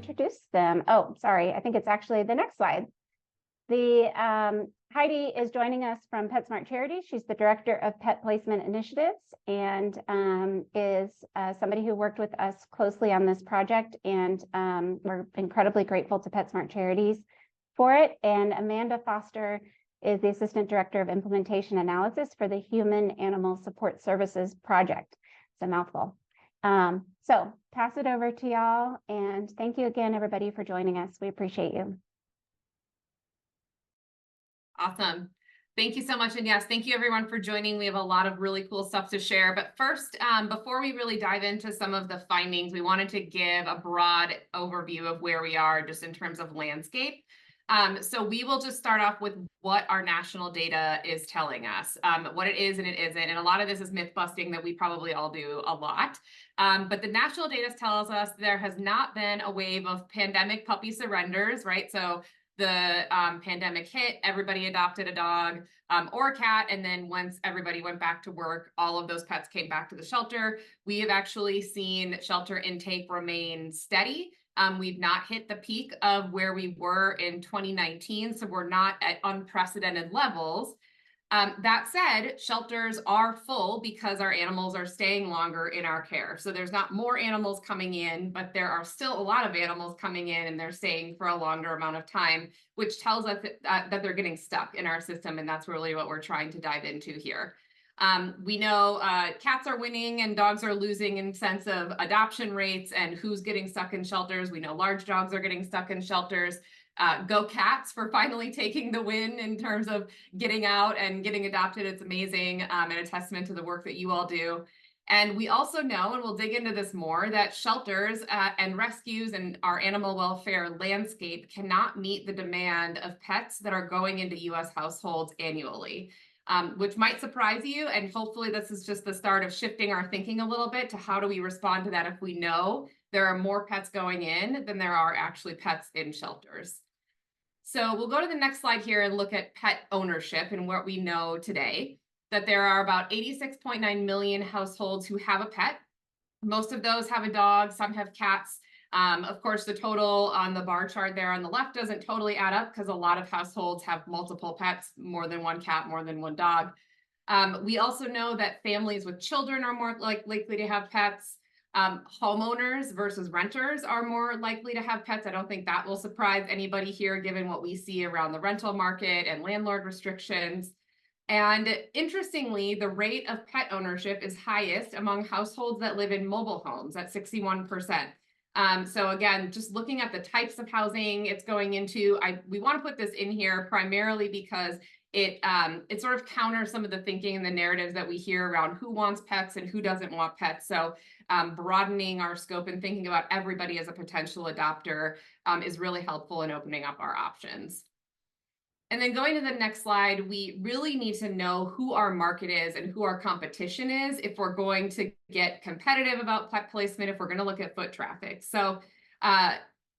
introduce them. Oh, sorry, I think it's actually the next slide. Heidi is joining us from PetSmart Charities. She's the Director of Pet Placement Initiatives and is somebody who worked with us closely on this project, and we're incredibly grateful to PetSmart Charities for it. And Amanda Foster is the Assistant Director of Implementation Analysis for the Human Animal Support Services Project. It's a mouthful. So pass it over to y'all, and thank you again, everybody, for joining us. We appreciate you. Awesome. Thank you so much. And yes, thank you everyone for joining. We have a lot of really cool stuff to share. But first, before we really dive into some of the findings, we wanted to give a broad overview of where we are just in terms of landscape. So we will just start off with what our national data is telling us, what it is and it isn't. And a lot of this is myth busting that we probably all do a lot. But the national data tells us there has not been a wave of pandemic puppy surrenders, right? So the pandemic hit, everybody adopted a dog or a cat, and then once everybody went back to work, all of those pets came back to the shelter. We have actually seen shelter intake remain steady. We've not hit the peak of where we were in 2019, so we're not at unprecedented levels. That said, shelters are full because our animals are staying longer in our care. So there's not more animals coming in, but there are still a lot of animals coming in and they're staying for a longer amount of time, which tells us that they're getting stuck in our system. And that's really what we're trying to dive into here. We know cats are winning and dogs are losing in sense of adoption rates and who's getting stuck in shelters. We know large dogs are getting stuck in shelters. Go cats for finally taking the win in terms of getting out and getting adopted. It's amazing and a testament to the work that you all do. And we also know, and we'll dig into this more, that shelters and rescues and our animal welfare landscape cannot meet the demand of pets that are going into U.S. households annually, which might surprise you. And hopefully this is just the start of shifting our thinking a little bit to how do we respond to that if we know there are more pets going in than there are actually pets in shelters. So we'll go to the next slide here and look at pet ownership and what we know today, that there are about 86.9 million households who have a pet. Most of those have a dog, some have cats. Of course, the total on the bar chart there on the left doesn't totally add up because a lot of households have multiple pets, more than one cat, more than one dog. We also know that families with children are more likely to have pets. Homeowners versus renters are more likely to have pets. I don't think that will surprise anybody here, given what we see around the rental market and landlord restrictions. And interestingly, the rate of pet ownership is highest among households that live in mobile homes at 61%. So again, just looking at the types of housing it's going into, we want to put this in here primarily because it sort of counters some of the thinking and the narratives that we hear around who wants pets and who doesn't want pets. So broadening our scope and thinking about everybody as a potential adopter is really helpful in opening up our options. And then going to the next slide, we really need to know who our market is and who our competition is if we're going to get competitive about pet placement, if we're going to look at foot traffic. So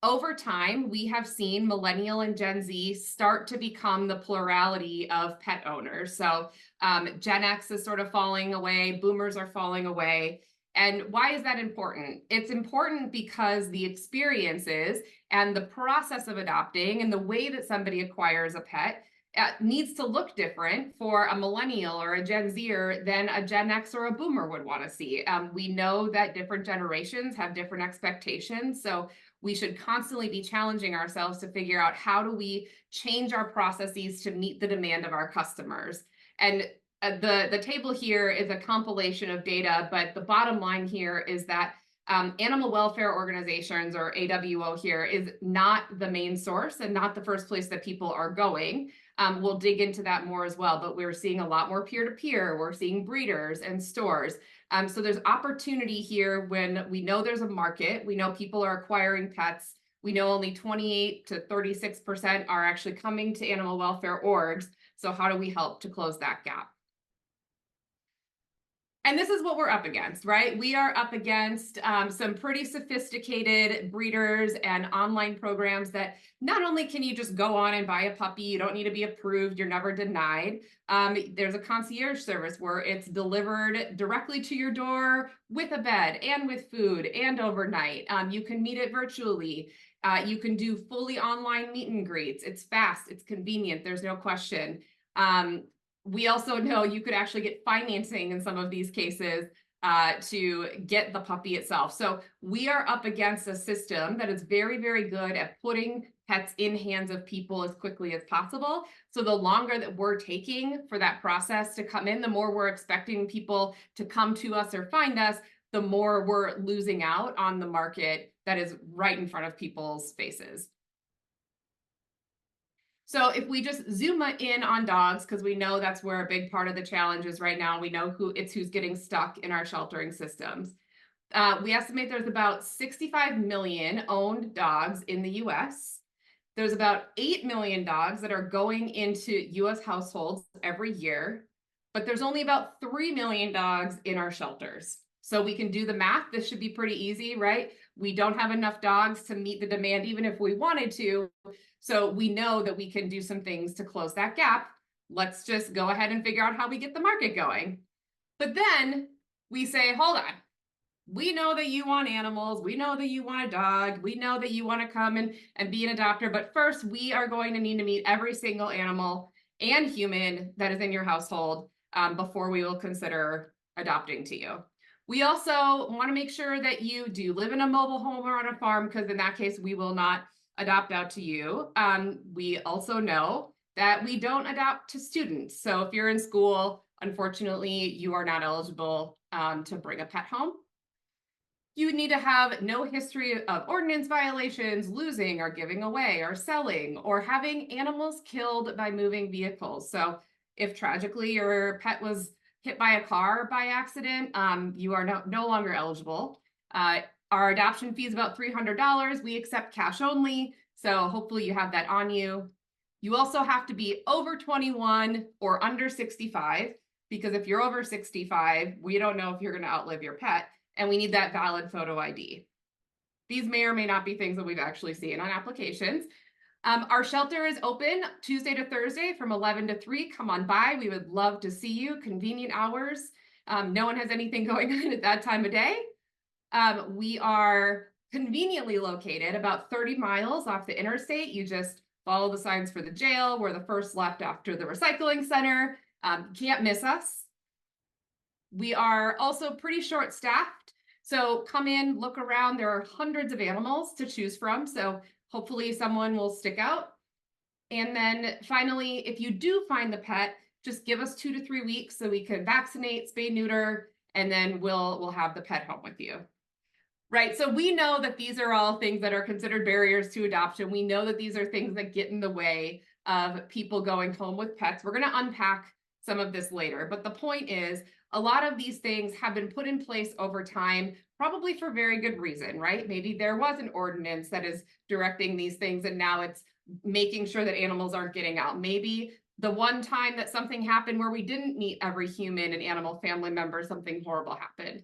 over time, we have seen Millennial and Gen Z start to become the plurality of pet owners. So Gen X is sort of falling away, boomers are falling away. And why is that important? It's important because the experiences and the process of adopting and the way that somebody acquires a pet needs to look different for a millennial or a Gen Zer than a Gen X or a boomer would want to see. We know that different generations have different expectations, so we should constantly be challenging ourselves to figure out how do we change our processes to meet the demand of our customers. And the table here is a compilation of data, but the bottom line here is that animal welfare organizations, or AWO here, is not the main source and not the first place that people are going. We'll dig into that more as well, but we're seeing a lot more peer-to-peer. We're seeing breeders and stores. So there's opportunity here when we know there's a market. We know people are acquiring pets. We know only 28 to 36% are actually coming to animal welfare orgs. So how do we help to close that gap? And this is what we're up against, right? We are up against some pretty sophisticated breeders and online programs that not only can you just go on and buy a puppy, you don't need to be approved, you're never denied. There's a concierge service where it's delivered directly to your door with a bed and with food and overnight. You can meet it virtually. You can do fully online meet and greets. It's fast, it's convenient, there's no question. We also know you could actually get financing in some of these cases to get the puppy itself. So we are up against a system that is very, very good at putting pets in hands of people as quickly as possible. So the longer that we're taking for that process to come in, the more we're expecting people to come to us or find us, the more we're losing out on the market that is right in front of people's faces. So if we just zoom in on dogs, because we know that's where a big part of the challenge is right now, we know who's getting stuck in our sheltering systems. We estimate there's about 65 million owned dogs in the US. There's about 8 million dogs that are going into US households every year, but there's only about 3 million dogs in our shelters. So we can do the math. This should be pretty easy, right? We don't have enough dogs to meet the demand, even if we wanted to. So we know that we can do some things to close that gap. Let's just go ahead and figure out how we get the market going. But then we say, hold on. We know that you want animals. We know that you want a dog. We know that you want to come and be an adopter. But first, we are going to need to meet every single animal and human that is in your household before we will consider adopting to you. We also want to make sure that you do live in a mobile home or on a farm, because in that case, we will not adopt out to you. We also know that we don't adopt to students. So if you're in school, unfortunately, you are not eligible to bring a pet home. You would need to have no history of ordinance violations, losing or giving away or selling, or having animals killed by moving vehicles. So if tragically your pet was hit by a car by accident, you are no longer eligible. Our adoption fee is about $300. We accept cash only, so hopefully you have that on you. You also have to be over 21 or under 65, because if you're over 65, we don't know if you're going to outlive your pet, and we need that valid photo ID. These may or may not be things that we've actually seen on applications. Our shelter is open Tuesday to Thursday from 11 to 3. Come on by. We would love to see you. Convenient hours. No one has anything going on at that time of day. We are conveniently located about 30 miles off the interstate. You just follow the signs for the jail. We're the first left after the recycling center. Can't miss us. We are also pretty short-staffed. So come in, look around. There are hundreds of animals to choose from. So hopefully someone will stick out. And then finally, if you do find the pet, just give us 2 to 3 weeks so we can vaccinate, spay, neuter, and then we'll have the pet home with you. Right, so we know that these are all things that are considered barriers to adoption. We know that these are things that get in the way of people going home with pets. We're going to unpack some of this later, but the point is a lot of these things have been put in place over time, probably for very good reason, right? Maybe there was an ordinance that is directing these things, and now it's making sure that animals aren't getting out. Maybe the one time that something happened where we didn't meet every human and animal family member, something horrible happened.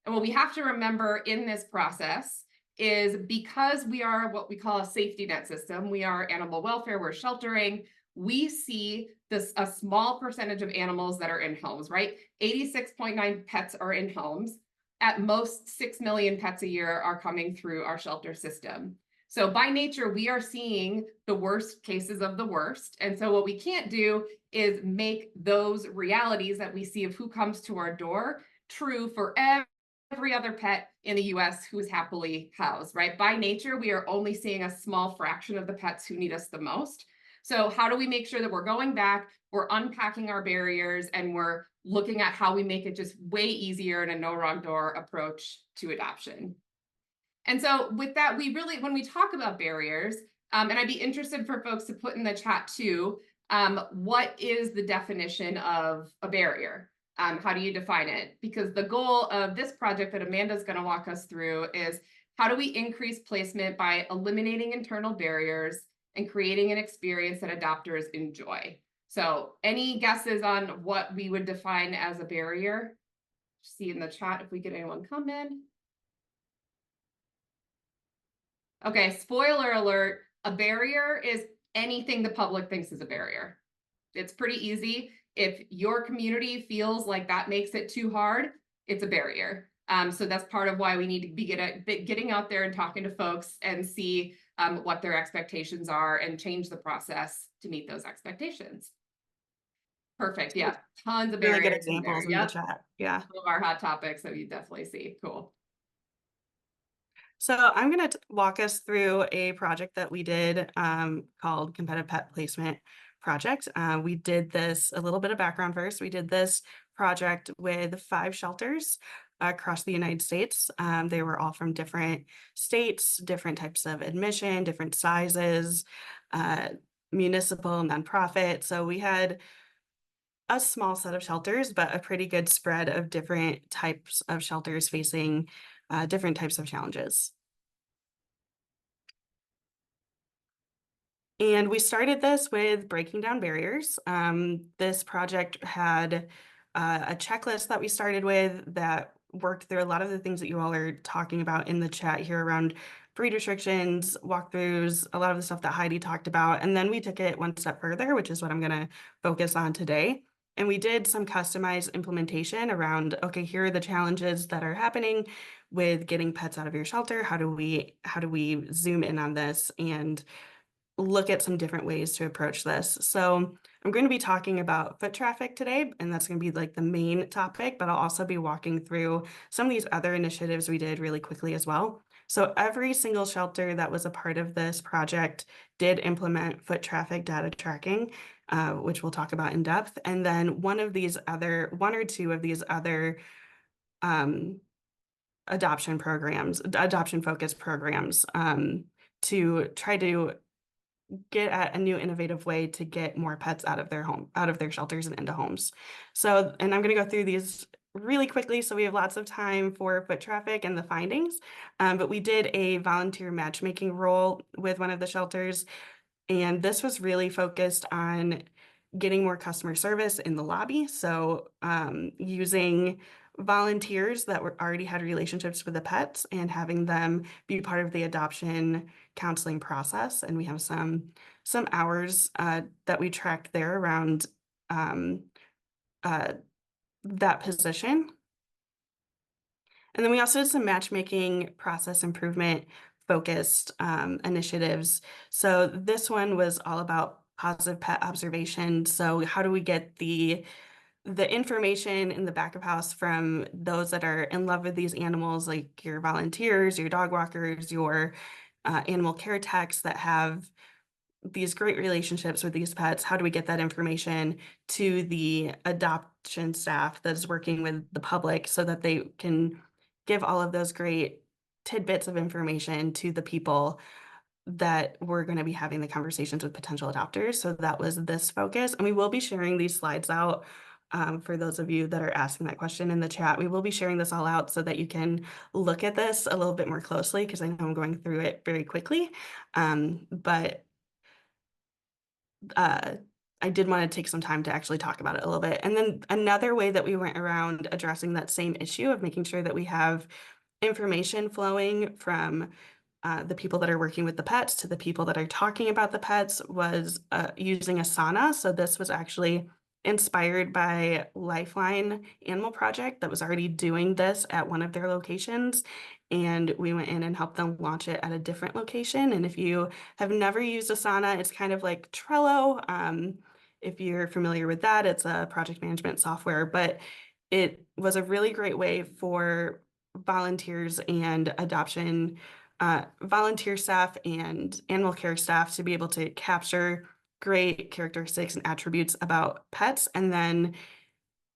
And what we have to remember in this process is, because we are what we call a safety net system, we are animal welfare, we're sheltering, we see a small percentage of animals that are in homes, right? 86.9 pets are in homes. At most, 6 million pets a year are coming through our shelter system. So by nature, we are seeing the worst cases of the worst. And so what we can't do is make those realities that we see of who comes to our door true for every other pet in the US who is happily housed, right? By nature, we are only seeing a small fraction of the pets who need us the most. So how do we make sure that we're going back, we're unpacking our barriers, and we're looking at how we make it just way easier and a no wrong door approach to adoption? And so with that, we really, when we talk about barriers, and I'd be interested for folks to put in the chat too, what is the definition of a barrier? How do you define it? Because the goal of this project that Amanda's going to walk us through is, how do we increase placement by eliminating internal barriers and creating an experience that adopters enjoy? So any guesses on what we would define as a barrier? see in the chat if we get anyone come in. Okay, spoiler alert, a barrier is anything the public thinks is a barrier. It's pretty easy. If your community feels like that makes it too hard, it's a barrier. So that's part of why we need to be getting out there and talking to folks and see what their expectations are and change the process to meet those expectations. Perfect. Yeah, tons of Really barriers good examples in the Yep. chat. Yeah. Some of our hot topics that you definitely see. Cool. So I'm going to walk us through a project that we did called Competitive Pet Placement Project. We did this, a little bit of background first. We did this project with 5 shelters across the United States. They were all from different states, different types of admission, different sizes, municipal, nonprofit. So we had a small set of shelters, but a pretty good spread of different types of shelters facing different types of challenges. And we started this with breaking down barriers. This project had a checklist that we started with that worked through a lot of the things that you all are talking about in the chat here around breed restrictions, walkthroughs, a lot of the stuff that Heidi talked about. And then we took it one step further, which is what I'm going to focus on today. And we did some customized implementation around, okay, here are the challenges that are happening with getting pets out of your shelter. How do we zoom in on this and look at some different ways to approach this? So I'm going to be talking about foot traffic today, and that's going to be like the main topic, but I'll also be walking through some of these other initiatives we did really quickly as well. So every single shelter that was a part of this project did implement foot traffic data tracking, which we'll talk about in depth. And then one or two of these other adoption focused programs to try to get at a new innovative way to get more pets out of their shelters and into homes. So, and I'm going to go through these really quickly so we have lots of time for foot traffic and the findings. But we did a volunteer matchmaking role with one of the shelters, and this was really focused on getting more customer service in the lobby. So using volunteers that already had relationships with the pets and having them be part of the adoption counseling process. And we have some hours that we tracked there around that position. And then we also did some matchmaking process improvement focused initiatives. So this one was all about positive pet observation. So how do we get the information in the back of house from those that are in love with these animals, like your volunteers, your dog walkers, your animal care techs that have these great relationships with these pets? How do we get that information to the adoption staff that's working with the public so that they can give all of those great tidbits of information to the people that we're going to be having the conversations with potential adopters? So that was this focus. And we will be sharing these slides out for those of you that are asking that question in the chat. We will be sharing this all out so that you can look at this a little bit more closely, because I know I'm going through it very quickly. But I did want to take some time to actually talk about it a little bit. And then another way that we went around addressing that same issue of making sure that we have information flowing from the people that are working with the pets to the people that are talking about the pets was using Asana. So this was actually inspired by Lifeline Animal Project that was already doing this at one of their locations. And we went in and helped them launch it at a different location. And if you have never used Asana, it's kind of like Trello. If you're familiar with that, it's a project management software, but it was a really great way for volunteers and volunteer staff and animal care staff to be able to capture great characteristics and attributes about pets, and then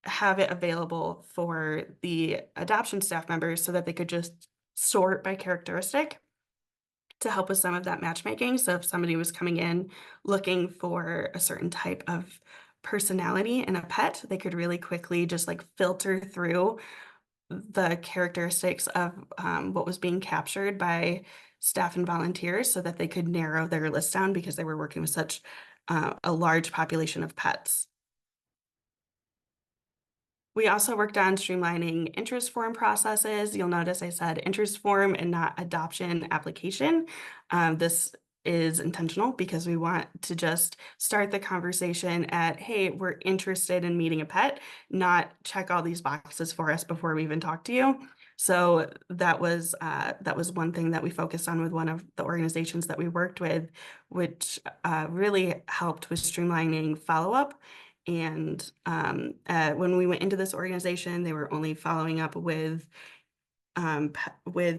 have it available for the adoption staff members so that they could just sort by characteristic to help with some of that matchmaking. So if somebody was coming in looking for a certain type of personality in a pet, they could really quickly just like filter through the characteristics of what was being captured by staff and volunteers so that they could narrow their list down, because they were working with such a large population of pets. We also worked on streamlining interest form processes. You'll notice I said interest form and not adoption application. This is intentional because we want to just start the conversation at, hey, we're interested in meeting a pet, not check all these boxes for us before we even talk to you. So that was one thing that we focused on with one of the organizations that we worked with, which really helped with streamlining follow-up. And when we went into this organization, they were only following up with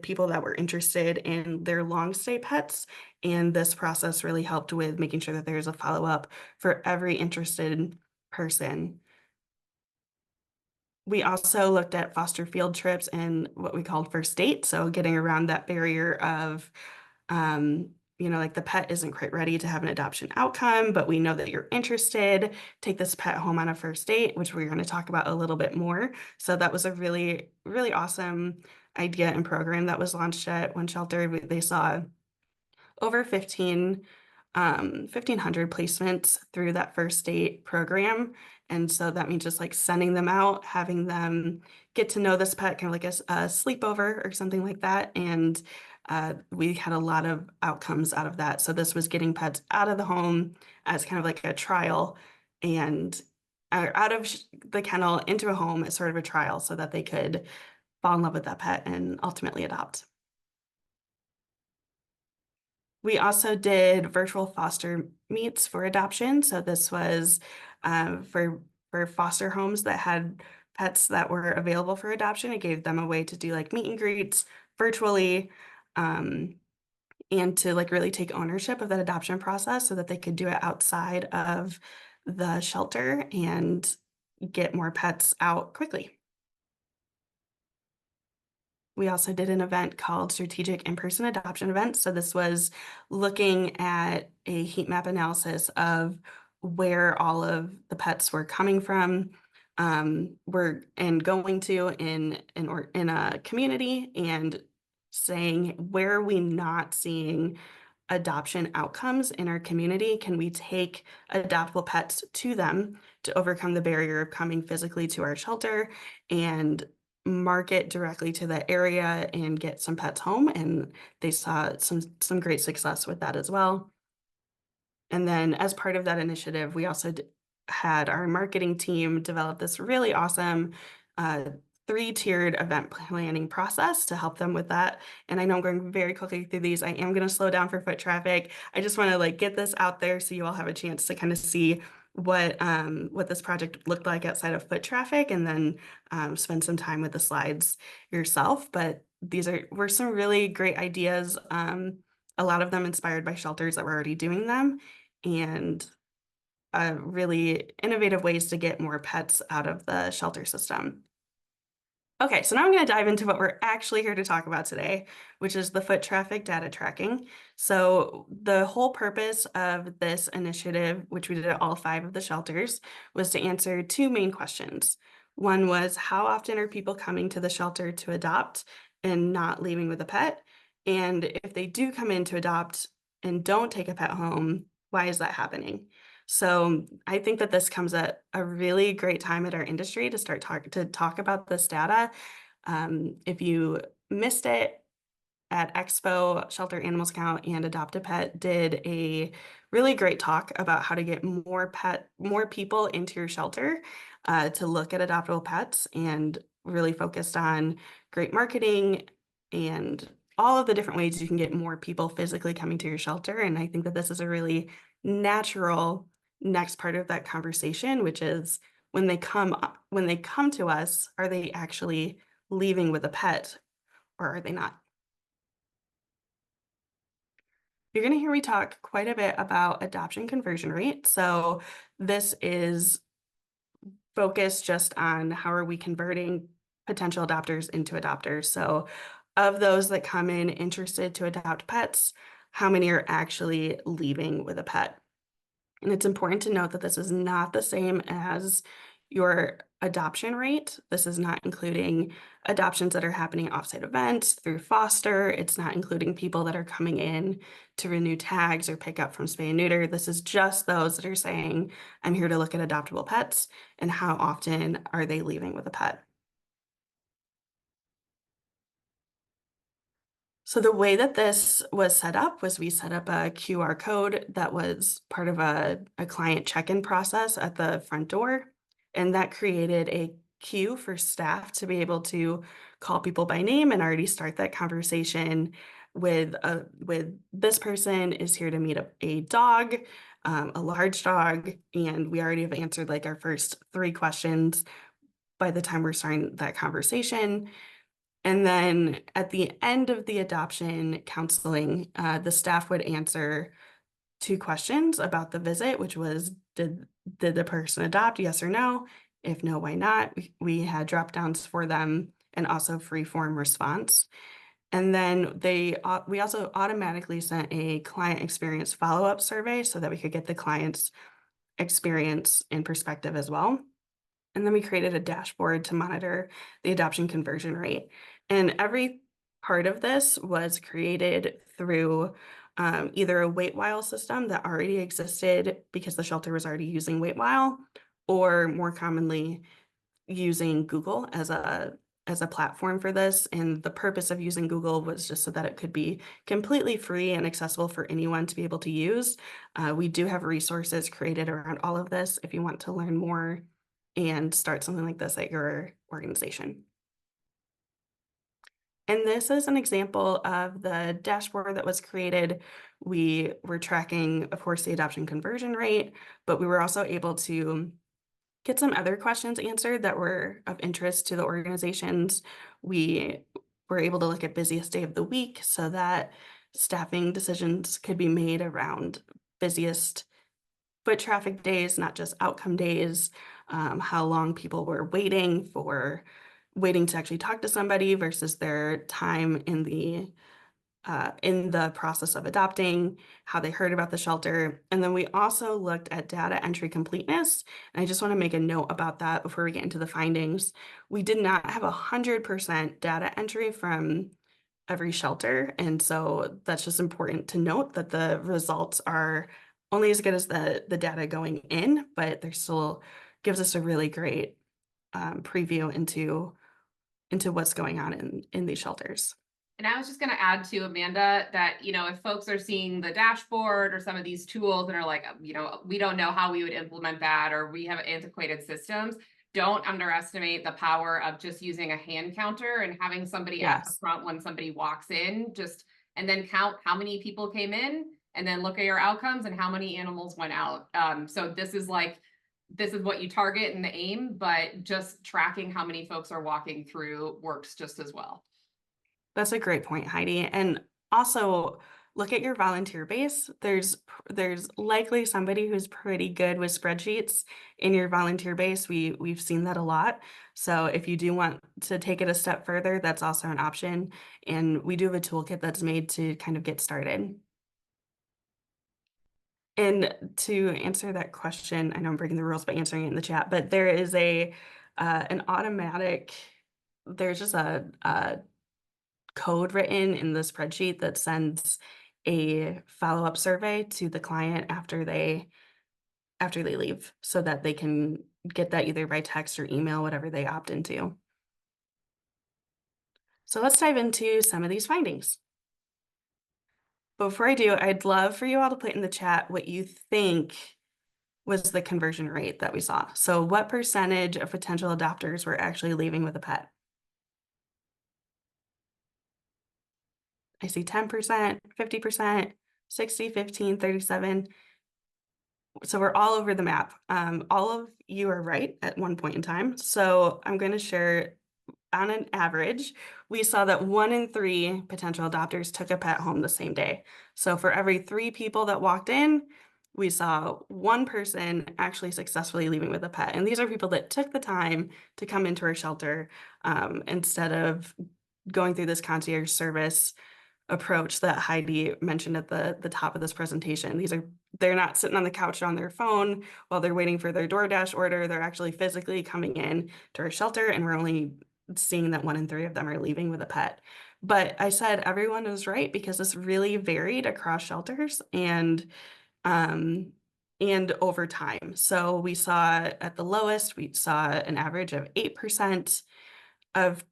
people that were interested in their long stay pets. And this process really helped with making sure that there's a follow-up for every interested person. We also looked at foster field trips and what we called first date. So getting around that barrier of, like the pet isn't quite ready to have an adoption outcome, but we know that you're interested. Take this pet home on a first date, which we're going to talk about a little bit more. So that was a really, really awesome idea and program that was launched at one shelter. They saw over 1,500 placements through that first date program. And so that means just like sending them out, having them get to know this pet, kind of like a sleepover or something like that. And we had a lot of outcomes out of that. So this was getting pets out of the home as kind of like a trial, and out of the kennel into a home as sort of a trial so that they could fall in love with that pet and ultimately adopt. We also did virtual foster meets for adoption. So this was for foster homes that had pets that were available for adoption. It gave them a way to do like meet and greets virtually, and to like really take ownership of that adoption process so that they could do it outside of the shelter and get more pets out quickly. We also did an event called Strategic In-Person Adoption Event. So this was looking at a heat map analysis of where all of the pets were coming from, were and going to in a community, and saying, where are we not seeing adoption outcomes in our community? Can we take adoptable pets to them to overcome the barrier of coming physically to our shelter and market directly to the area and get some pets home? And they saw some great success with that as well. And then as part of that initiative, we also had our marketing team develop this really awesome 3-tiered event planning process to help them with that. And I know I'm going very quickly through these. I am going to slow down for foot traffic. I just want to like get this out there so you all have a chance to kind of see what this project looked like outside of foot traffic, and then spend some time with the slides yourself. But these were some really great ideas. A lot of them inspired by shelters that were already doing them, and really innovative ways to get more pets out of the shelter system. Okay, so now I'm going to dive into what we're actually here to talk about today, which is the foot traffic data tracking. So the whole purpose of this initiative, which we did at all 5 of the shelters, was to answer 2 main questions. One was, how often are people coming to the shelter to adopt and not leaving with a pet? And if they do come in to adopt and don't take a pet home, why is that happening? So I think that this comes at a really great time at our industry to start to talk about this data. If you missed it, at Expo, Shelter Animals Count and Adopt a Pet did a really great talk about how to get more people into your shelter to look at adoptable pets, and really focused on great marketing and all of the different ways you can get more people physically coming to your shelter. And I think that this is a really natural next part of that conversation, which is when they come to us, are they actually leaving with a pet, or are they not? You're going to hear me talk quite a bit about adoption conversion rate. So this is focused just on how are we converting potential adopters into adopters. So of those that come in interested to adopt pets, how many are actually leaving with a pet? And it's important to note that this is not the same as your adoption rate. This is not including adoptions that are happening at offsite events through foster. It's not including people that are coming in to renew tags or pick up from spay and neuter. This is just those that are saying, I'm here to look at adoptable pets, and how often are they leaving with a pet. So the way that this was set up was we set up a QR code that was part of a client check-in process at the front door. And that created a queue for staff to be able to call people by name and already start that conversation with this person is here to meet a dog, a large dog, and we already have answered like our first 3 questions by the time we're starting that conversation. And then at the end of the adoption counseling, the staff would answer 2 questions about the visit, which was, did the person adopt, yes or no? If no, why not? We had drop downs for them and also free form response. And then we also automatically sent a client experience follow-up survey so that we could get the client's experience in perspective as well. And then we created a dashboard to monitor the adoption conversion rate. And every part of this was created through either a Waitwhile system that already existed because the shelter was already using Waitwhile, or more commonly using Google as a platform for this. And the purpose of using Google was just so that it could be completely free and accessible for anyone to be able to use. We do have resources created around all of this if you want to learn more and start something like this at your organization. And this is an example of the dashboard that was created. We were tracking, of course, the adoption conversion rate, but we were also able to get some other questions answered that were of interest to the organizations. We were able to look at busiest day of the week so that staffing decisions could be made around busiest foot traffic days, not just outcome days, how long people were waiting to actually talk to somebody versus their time in the process of adopting, how they heard about the shelter. And then we also looked at data entry completeness. And I just want to make a note about that before we get into the findings. We did not have 100% data entry from every shelter. And so that's just important to note that the results are only as good as the data going in, but there still gives us a really great preview into what's going on in these shelters. And I was just going to add to Amanda that, if folks are seeing the dashboard or some of these tools and are like, we don't know how we would implement that, or we have antiquated systems, don't underestimate the power of just using a hand counter and having somebody at the front when somebody walks in, and then count how many people came in, and then look at your outcomes and how many animals went out. So this is what you target and aim, but just tracking how many folks are walking through works just as well. That's a great point, Heidi. And also look at your volunteer base. There's likely somebody who's pretty good with spreadsheets in your volunteer base. We've seen that a lot. So if you do want to take it a step further, that's also an option. And we do have a toolkit that's made to kind of get started. And to answer that question, I know I'm breaking the rules by answering it in the chat, but there is an automatic, there's just a code written in the spreadsheet that sends a follow-up survey to the client after they leave, so that they can get that either by text or email, whatever they opt into. So let's dive into some of these findings. Before I do, I'd love for you all to put in the chat what you think was the conversion rate that we saw. So what percentage of potential adopters were actually leaving with a pet? I see 10%, 50%, 60, 15, 37. So we're all over the map. All of you are right at one point in time. So I'm going to share, on an average, we saw that 1 in 3 potential adopters took a pet home the same day. So for every 3 people that walked in, we saw 1 person actually successfully leaving with a pet. And these are people that took the time to come into our shelter instead of going through this concierge service approach that Heidi mentioned at the top of this presentation. These are they're not sitting on the couch on their phone while they're waiting for their DoorDash order. They're actually physically coming in to our shelter, and we're only seeing that 1 in 3 of them are leaving with a pet. But I said everyone was right because this really varied across shelters um, and over time. So we saw at the lowest, we saw an average of 8% of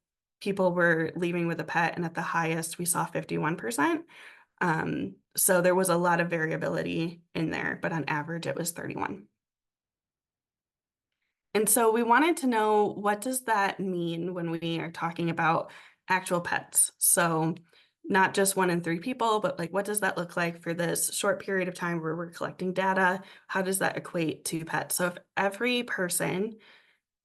people were leaving with a pet, and at the highest, we saw 51%. So there was a lot of variability in there, but on average, it was 31. And so we wanted to know, what does that mean when we are talking about actual pets? So not just 1 in 3 people, but like, what does that look like for this short period of time where we're collecting data? How does that equate to pets? So if every person,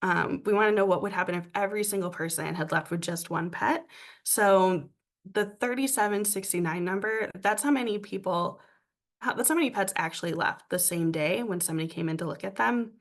we want to know what would happen if every single person had left with just 1 pet. So the 3769 number, that's how many pets actually left the same day when somebody came in to look at them.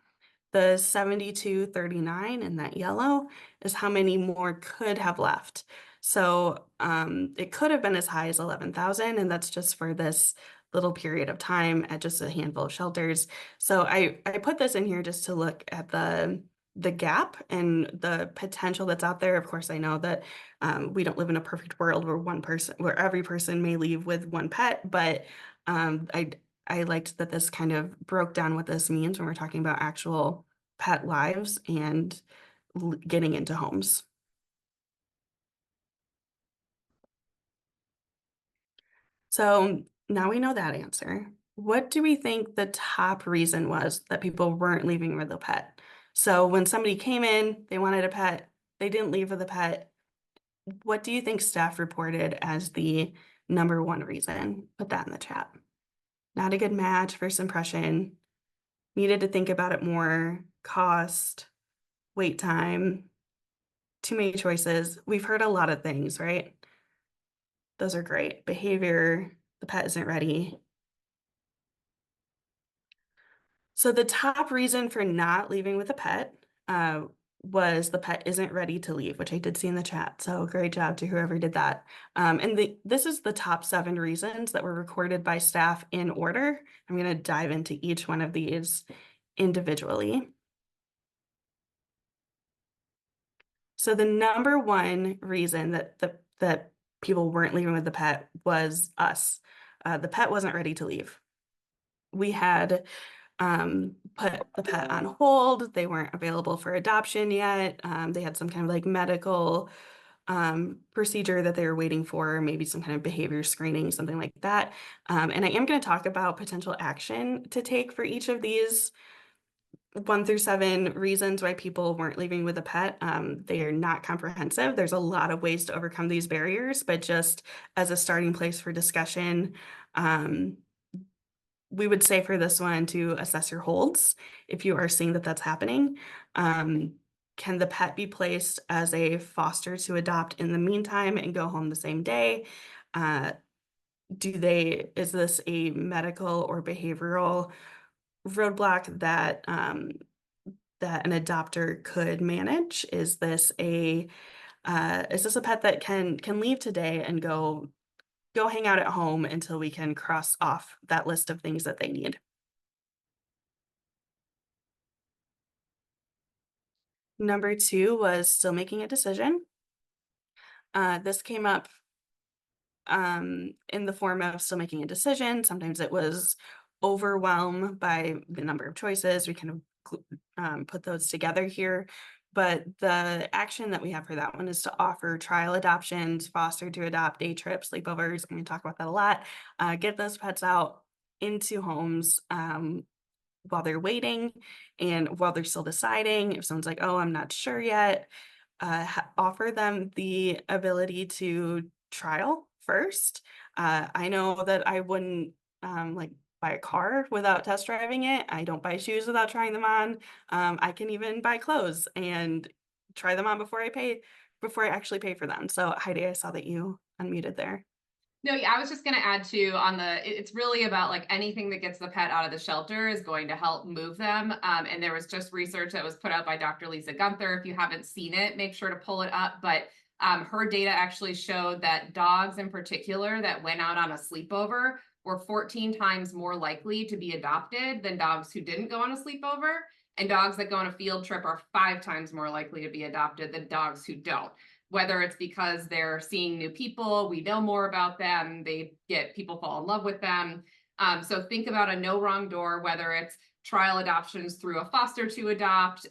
The 7239 in that yellow is how many more could have left. So it could have been as high as 11,000, and that's just for this little period of time at just a handful of shelters. So I put this in here just to look at the gap and the potential that's out there. Of course, I know that we don't live in a perfect world where every person may leave with 1 pet, but I liked that this kind of broke down what this means when we're talking about actual pet lives and getting into homes. So now we know that answer. What do we think the top reason was that people weren't leaving with a pet? So when somebody came in, they wanted a pet, they didn't leave with a pet. What do you think staff reported as the #1 reason? Put that in the chat. Not a good match, first impression, needed to think about it more, cost, wait time, too many choices. We've heard a lot of things, right? Those are great. Behavior, the pet isn't ready. So the top reason for not leaving with a pet was the pet isn't ready to leave, which I did see in the chat. So great job to whoever did that. This is the top 7 reasons that were recorded by staff in order. I'm going to dive into each one of these individually. So the #1 reason that people weren't leaving with the pet was us. The pet wasn't ready to leave. We had put the pet on hold. They weren't available for adoption yet. They had some kind of like medical procedure that they were waiting for, maybe some kind of behavior screening, something like that. And I am going to talk about potential action to take for each of these 1 through 7 reasons why people weren't leaving with a pet. They are not comprehensive. There's a lot of ways to overcome these barriers, but just as a starting place for discussion, we would say for this one to assess your holds if you are seeing that that's happening. Can the pet be placed as a foster to adopt in the meantime and go home the same day? Is this a medical or behavioral roadblock that that an adopter could manage? Is this a pet that can leave today and go hang out at home until we can cross off that list of things that they need? #2 was still making a decision. This came up in the form of still making a decision. Sometimes it was overwhelmed by the number of choices. We kind of put those together here. But the action that we have for that one is to offer trial adoptions, foster to adopt, day trips, sleepovers. I'm going to talk about that a lot. Get those pets out into homes while they're waiting and while they're still deciding. If someone's like, oh, I'm not sure yet, offer them the ability to trial first. I know that I wouldn't like buy a car without test driving it. I don't buy shoes without trying them on. I can even buy clothes and try them on before I actually pay for them. So Heidi, I saw that you unmuted there. No, yeah, I was just going to add too it's really about like anything that gets the pet out of the shelter is going to help move them. And there was just research that was put out by Dr. Lisa Gunther. If you haven't seen it, make sure to pull it up. But her data actually showed that dogs in particular that went out on a sleepover were 14 times more likely to be adopted than dogs who didn't go on a sleepover. And dogs that go on a field trip are 5 times more likely to be adopted than dogs who don't. Whether it's because they're seeing new people, we know more about them, people fall in love with them. So think about a no wrong door, whether it's trial adoptions through a foster to adopt,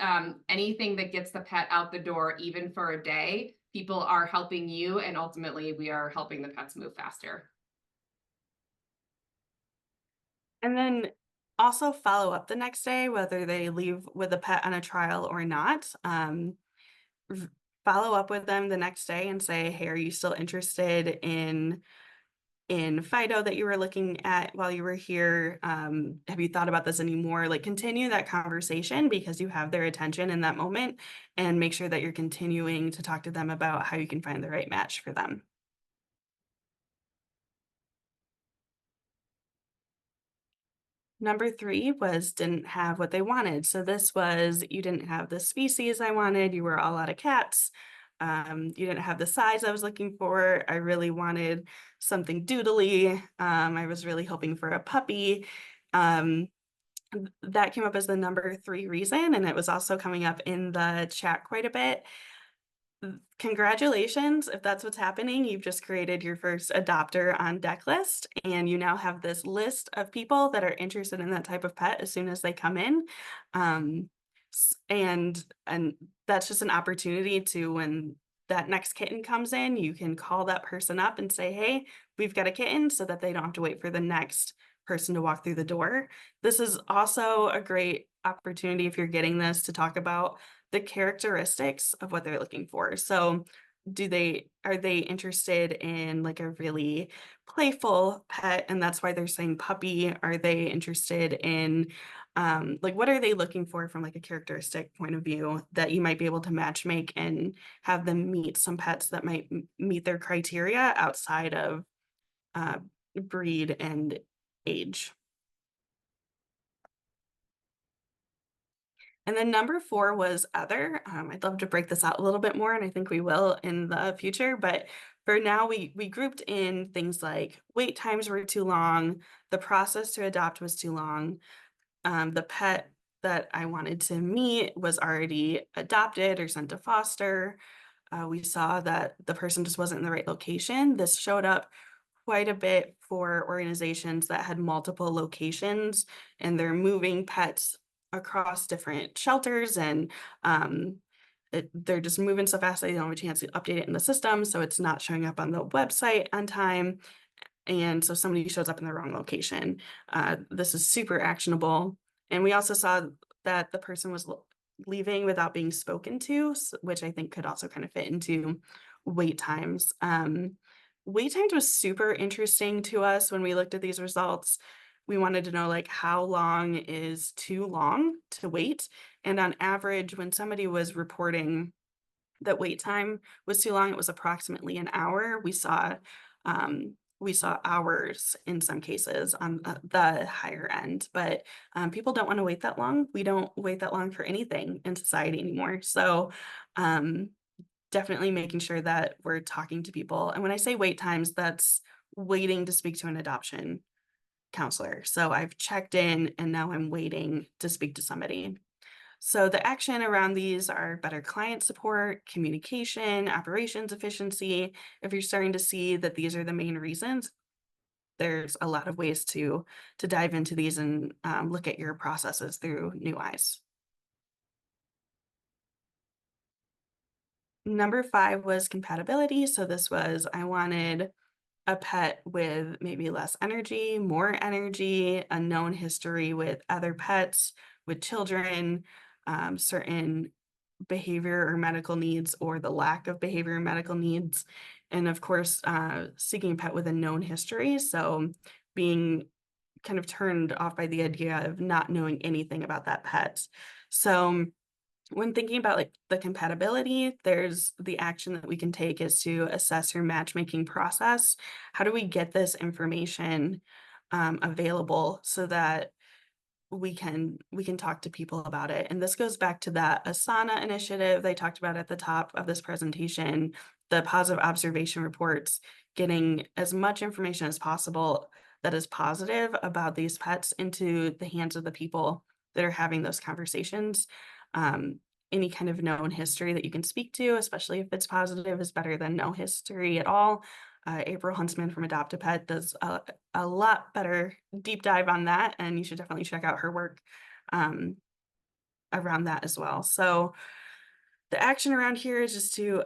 anything that gets the pet out the door, even for a day, people are helping you, and ultimately we are helping the pets move faster. And then also follow up the next day, whether they leave with a pet on a trial or not. Follow up with them the next day and say, hey, are you still interested in Fido that you were looking at while you were here? Have you thought about this anymore? Like, continue that conversation because you have their attention in that moment, and make sure that you're continuing to talk to them about how you can find the right match for them. Number 3 was didn't have what they wanted. So this was, you didn't have the species I wanted. You were all out of cats. You didn't have the size I was looking for. I really wanted something doodly. I was really hoping for a puppy. That came up as the number 3 reason, and it was also coming up in the chat quite a bit. Congratulations, if that's what's happening. You've just created your first adopter on deck list, and you now have this list of people that are interested in that type of pet as soon as they come in. And that's just an opportunity to, when that next kitten comes in, you can call that person up and say, hey, we've got a kitten, so that they don't have to wait for the next person to walk through the door. This is also a great opportunity, if you're getting this, to talk about the characteristics of what they're looking for. So are they interested in like a really playful pet, and that's why they're saying puppy? Are they interested in like, what are they looking for from like a characteristic point of view that you might be able to match make and have them meet some pets that might meet their criteria outside of breed and age. And then number 4 was other. I'd love to break this out a little bit more, and I think we will in the future. But for now, we grouped in things like wait times were too long, the process to adopt was too long, the pet that I wanted to meet was already adopted or sent to foster. We saw that the person just wasn't in the right location. This showed up quite a bit for organizations that had multiple locations, and they're moving pets across different shelters, and they're just moving so fast they don't have a chance to update it in the system, so it's not showing up on the website on time, and so somebody shows up in the wrong location. This is super actionable. And we also saw that the person was leaving without being spoken to, which I think could also kind of fit into wait times. Wait times was super interesting to us when we looked at these results. We wanted to know, like, how long is too long to wait? And on average, when somebody was reporting that wait time was too long, it was approximately an hour. We saw hours in some cases on the higher end, but people don't want to wait that long. We don't wait that long for anything in society anymore. So definitely making sure that we're talking to people. And when I say wait times, that's waiting to speak to an adoption counselor. So I've checked in and now I'm waiting to speak to somebody. So the action around these are better client support, communication, operations efficiency. If you're starting to see that these are the main reasons, there's a lot of ways to dive into these and look at your processes through new eyes. Number 5 was compatibility. So this was, I wanted a pet with maybe less energy, more energy, a known history with other pets, with children, certain behavior or medical needs, or the lack of behavior and medical needs. And of course, seeking a pet with a known history. So being kind of turned off by the idea of not knowing anything about that pet. So when thinking about like the compatibility, there's the action that we can take is to assess your matchmaking process. How do we get this information available so that we can talk to people about it? And this goes back to that Asana initiative they talked about at the top of this presentation, the positive observation reports, getting as much information as possible that is positive about these pets into the hands of the people that are having those conversations. Any kind of known history that you can speak to, especially if it's positive, is better than no history at all. April Huntsman from Adopt a Pet does a lot better deep dive on that, and you should definitely check out her work around that as well. So the action around here is just to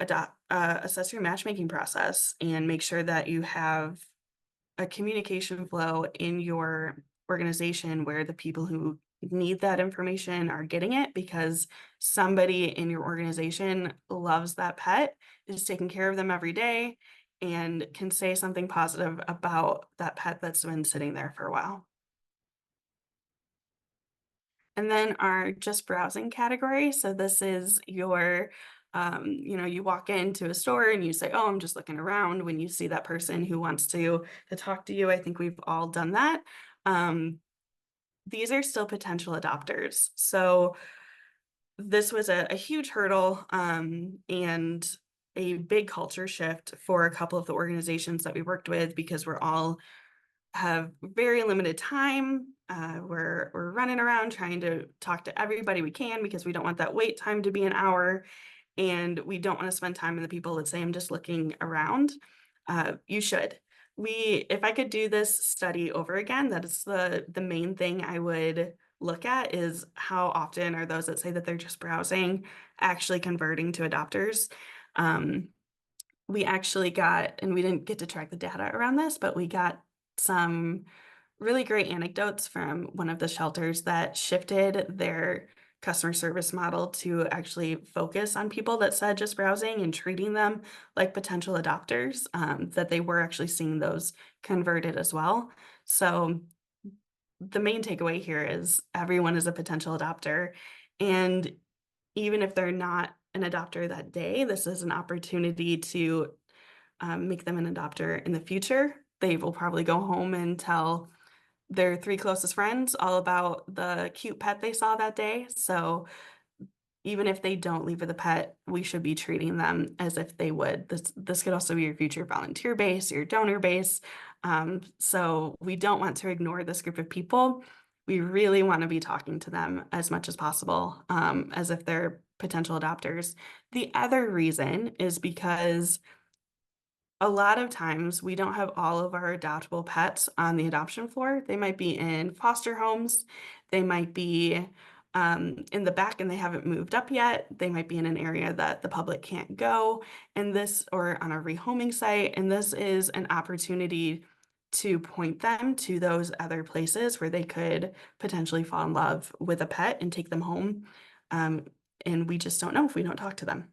assess your matchmaking process and make sure that you have a communication flow in your organization where the people who need that information are getting it, because somebody in your organization loves that pet, is taking care of them every day, and can say something positive about that pet that's been sitting there for a while. And then our just browsing category. So this is your, you walk into a store and you say, oh, I'm just looking around. When you see that person who wants to talk to you, I think we've all done that. These are still potential adopters. So this was a huge hurdle and a big culture shift for a couple of the organizations that we worked with, because we're all have very limited time. We're running around trying to talk to everybody we can, because we don't want that wait time to be an hour, and we don't want to spend time with the people that say, I'm just looking around. You should. If I could do this study over again, that is the main thing I would look at, is how often are those that say that they're just browsing actually converting to adopters. We actually got, and we didn't get to track the data around this, but we got some really great anecdotes from one of the shelters that shifted their customer service model to actually focus on people that said just browsing and treating them like potential adopters, that they were actually seeing those converted as well. So the main takeaway here is everyone is a potential adopter. And even if they're not an adopter that day, this is an opportunity to make them an adopter in the future. They will probably go home and tell their 3 closest friends all about the cute pet they saw that day. So even if they don't leave with a pet, we should be treating them as if they would. This could also be your future volunteer base, your donor base. So we don't want to ignore this group of people. We really want to be talking to them as much as possible, as if they're potential adopters. The other reason is because a lot of times we don't have all of our adoptable pets on the adoption floor. They might be in foster homes. They might be in the back and they haven't moved up yet. They might be in an area that the public can't go, or on a rehoming site. And this is an opportunity to point them to those other places where they could potentially fall in love with a pet and take them home. And we just don't know if we don't talk to them.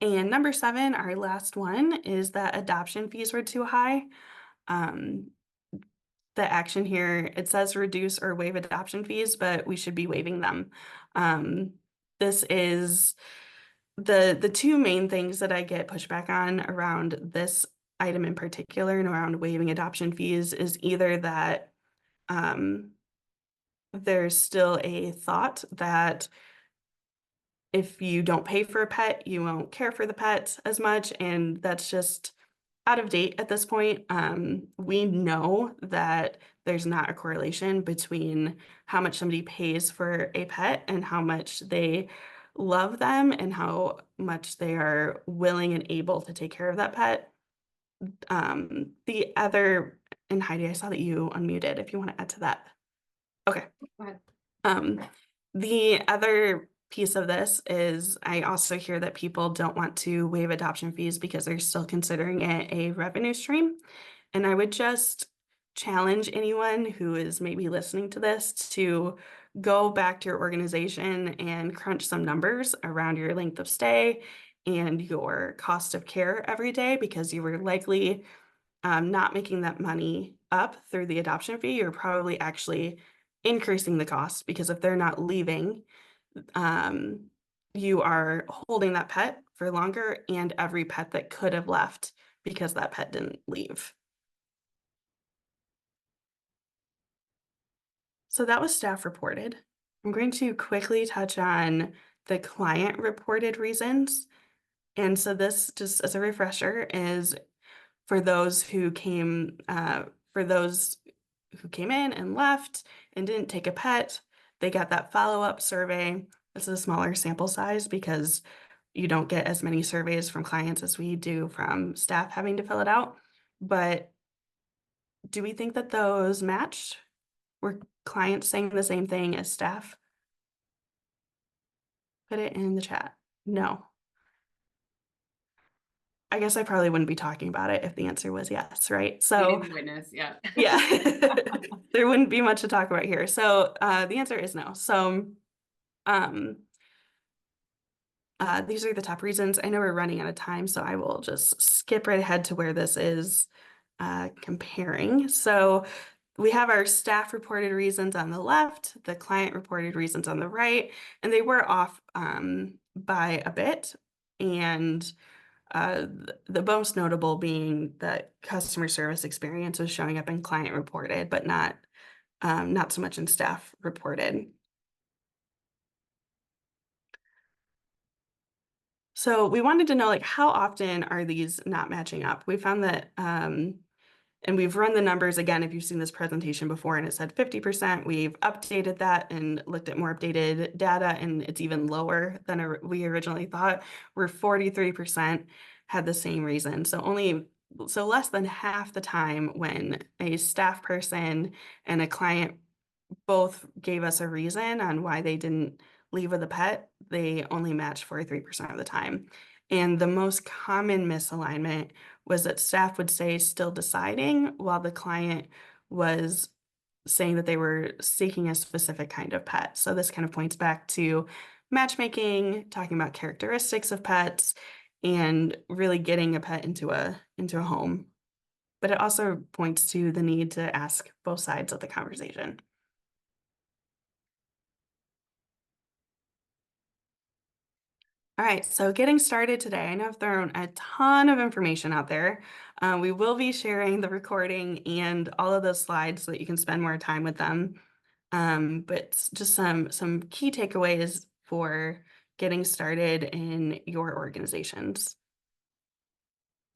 And number 7, our last one, is that adoption fees were too high. The action here, it says reduce or waive adoption fees, but we should be waiving them. This is the 2 main things that I get pushback on around this item in particular and around waiving adoption fees is either that there's still a thought that if you don't pay for a pet, you won't care for the pet as much, and that's just out of date at this point. We know that there's not a correlation between how much somebody pays for a pet and how much they love them and how much they are willing and able to take care of that pet. The other, and Heidi, I saw that you unmuted, if you want to add to that. Okay. Go ahead. The other piece of this is I also hear that people don't want to waive adoption fees because they're still considering it a revenue stream. And I would just challenge anyone who is maybe listening to this to go back to your organization and crunch some numbers around your length of stay and your cost of care every day, because you were likely not making that money up through the adoption fee. You're probably actually increasing the cost, because if they're not leaving, you are holding that pet for longer, and every pet that could have left because that pet didn't leave. So that was staff reported. I'm going to quickly touch on the client reported reasons. And so this, just as a refresher, is for those who came in and left and didn't take a pet, they got that follow-up survey. This is a smaller sample size because you don't get as many surveys from clients as we do from staff having to fill it out. But do we think that those matched? Were clients saying the same thing as staff? Put it in the chat. No. I guess I probably wouldn't be talking about it if the answer was yes, right? We So didn't witness, yeah. yeah, there wouldn't be much to talk about here. So the answer is no. So these are the top reasons. I know we're running out of time, so I will just skip right ahead to where this is comparing. So we have our staff reported reasons on the left, the client reported reasons on the right, and they were off by a bit. And the most notable being that customer service experience was showing up in client reported, but not so much in staff reported. So we wanted to know, like, how often are these not matching up? We found that, and we've run the numbers again, if you've seen this presentation before and it said 50%, we've updated that and looked at more updated data, and it's even lower than we originally thought, where 43% had the same reason. So less than half the time when a staff person and a client both gave us a reason on why they didn't leave with a pet, they only matched 43% of the time. And the most common misalignment was that staff would say still deciding, while the client was saying that they were seeking a specific kind of pet. So this kind of points back to matchmaking, talking about characteristics of pets, and really getting a pet into a home. But it also points to the need to ask both sides of the conversation. All right, so getting started today, I know I've thrown a ton of information out there. We will be sharing the recording and all of those slides so that you can spend more time with them. But just some key takeaways for getting started in your organizations.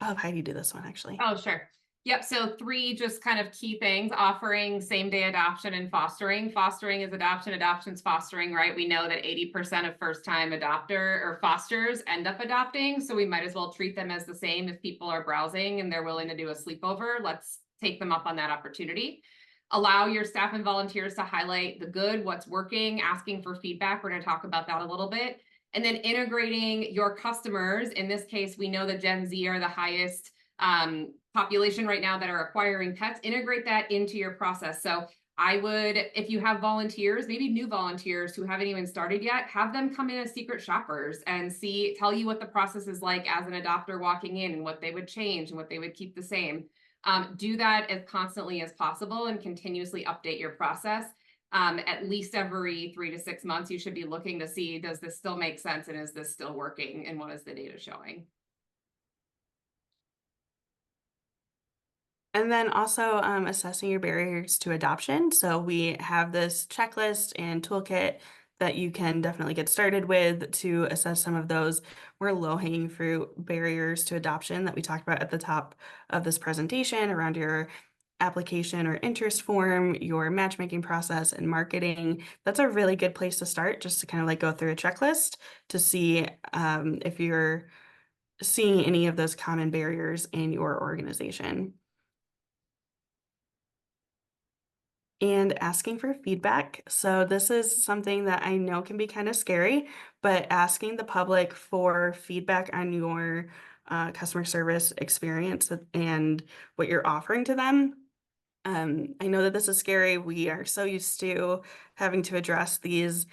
I'll have Heidi do this one, actually. Oh, sure. Yep. So 3 just kind of key things: offering same-day adoption and fostering. Fostering is adoption, adoption's fostering, right? We know that 80% of first-time adopter or fosters end up adopting. So we might as well treat them as the same. If people are browsing and they're willing to do a sleepover, let's take them up on that opportunity. Allow your staff and volunteers to highlight the good, what's working, asking for feedback. We're going to talk about that a little bit. And then integrating your customers. In this case, we know that Gen Z are the highest population right now that are acquiring pets. Integrate that into your process. So I would, if you have volunteers, maybe new volunteers who haven't even started yet, have them come in as secret shoppers and tell you what the process is like as an adopter walking in, and what they would change and what they would keep the same. Do that as constantly as possible and continuously update your process. At least every 3 to 6 months, you should be looking to see, does this still make sense, and is this still working, and what is the data showing? And then also assessing your barriers to adoption. So we have this checklist and toolkit that you can definitely get started with to assess some of those more low-hanging fruit barriers to adoption that we talked about at the top of this presentation around your application or interest form, your matchmaking process, and marketing. That's a really good place to start, just to kind of like go through a checklist to see if you're seeing any of those common barriers in your organization. And asking for feedback. So this is something that I know can be kind of scary, but asking the public for feedback on your customer service experience and what you're offering to them. I know that this is scary. We are so used to having to address these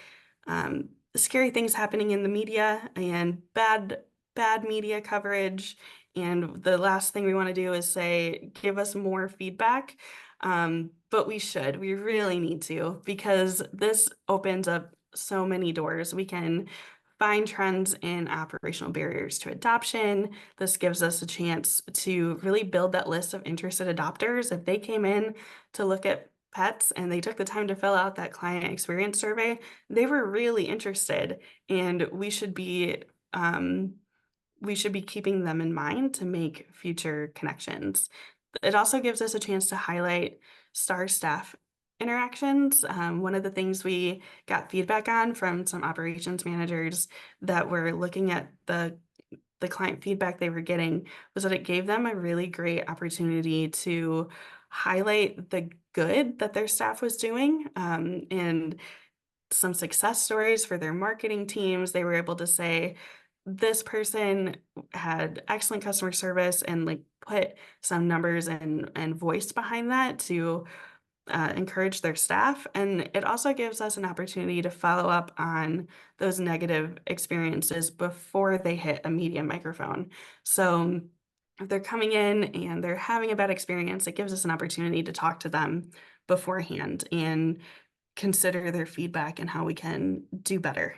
scary things happening in the media and bad media coverage. And the last thing we want to do is say, give us more feedback. But we really need to, because this opens up so many doors. We can find trends in operational barriers to adoption. This gives us a chance to really build that list of interested adopters. If they came in to look at pets and they took the time to fill out that client experience survey, they were really interested, and we should be we should be keeping them in mind to make future connections. It also gives us a chance to highlight star staff interactions. One of the things we got feedback on from some operations managers that were looking at the client feedback they were getting was that it gave them a really great opportunity to highlight the good that their staff was doing, and some success stories for their marketing teams. They were able to say, this person had excellent customer service, and like put some numbers and voice behind that to encourage their staff. And it also gives us an opportunity to follow up on those negative experiences before they hit a media microphone. So if they're coming in and they're having a bad experience, it gives us an opportunity to talk to them beforehand and consider their feedback and how we can do better.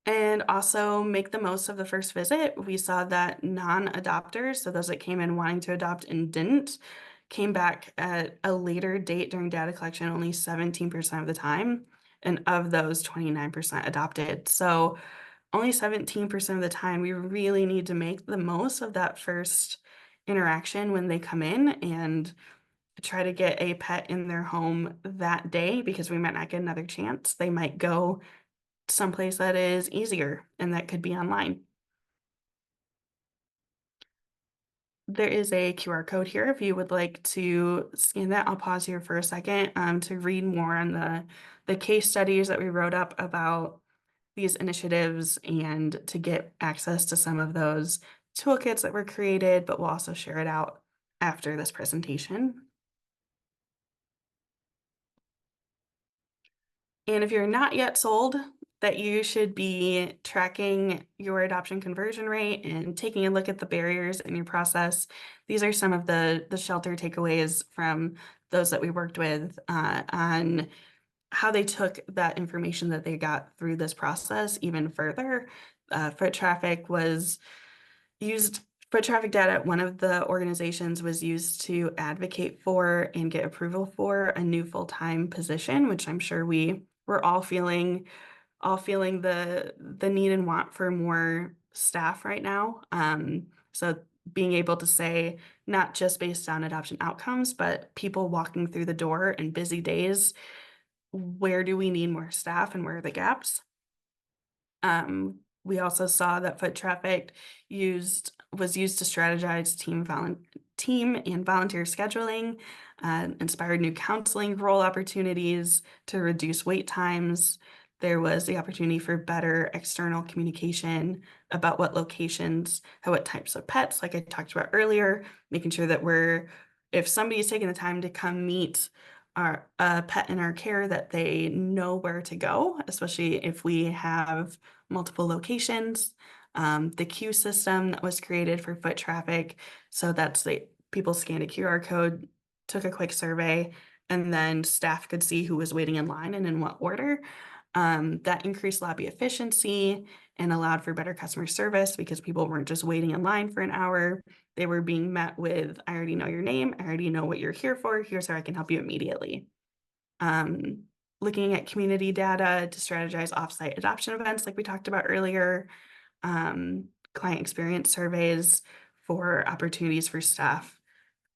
And also make the most of the first visit. We saw that non-adopters, so those that came in wanting to adopt and didn't, came back at a later date during data collection only 17% of the time. And of those, 29% adopted. So only 17% of the time, we really need to make the most of that first interaction when they come in and try to get a pet in their home that day, because we might not get another chance. They might go someplace that is easier, and that could be online. There is a QR code here if you would like to scan that. I'll pause here for a second to read more on the case studies that we wrote up about these initiatives and to get access to some of those toolkits that were created, but we'll also share it out after this presentation. And if you're not yet sold that you should be tracking your adoption conversion rate and taking a look at the barriers in your process, these are some of the shelter takeaways from those that we worked with on how they took that information that they got through this process even further. Foot traffic was used. Foot traffic data at one of the organizations was used to advocate for and get approval for a new full-time position, which I'm sure we're all feeling the need and want for more staff right now. So being able to say, not just based on adoption outcomes, but people walking through the door and busy days, where do we need more staff and where are the gaps? We also saw that foot traffic was used to strategize team and volunteer scheduling, inspired new counseling role opportunities to reduce wait times. There was the opportunity for better external communication about what locations, what types of pets, like I talked about earlier, making sure that if somebody's taking the time to come meet a pet in our care, that they know where to go, especially if we have multiple locations. The queue system that was created for foot traffic. So that's people scanned a QR code, took a quick survey, and then staff could see who was waiting in line and in what order. That increased lobby efficiency and allowed for better customer service because people weren't just waiting in line for an hour. They were being met with, I already know your name, I already know what you're here for, here's how I can help you immediately. Looking at community data to strategize offsite adoption events like we talked about earlier, client experience surveys for opportunities for staff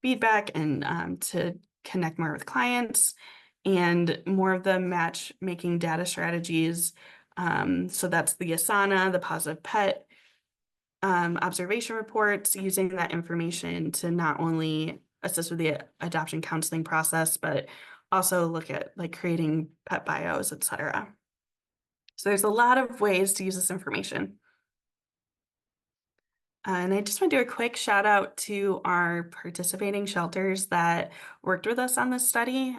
feedback and to connect more with clients, and more of the matchmaking data strategies. So that's the Asana, the positive pet observation reports, using that information to not only assist with the adoption counseling process, but also look at like creating pet bios, etc. So there's a lot of ways to use this information. And I just want to do a quick shout out to our participating shelters that worked with us on this study.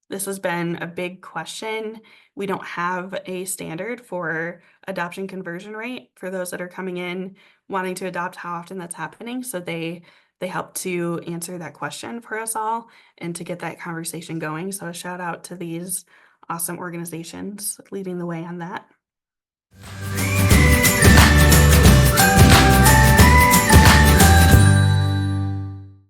This has been a big question. We don't have a standard for adoption conversion rate for those that are coming in wanting to adopt, how often that's happening. So they help to answer that question for us all and to get that conversation going. So a shout out to these awesome organizations leading the way on that.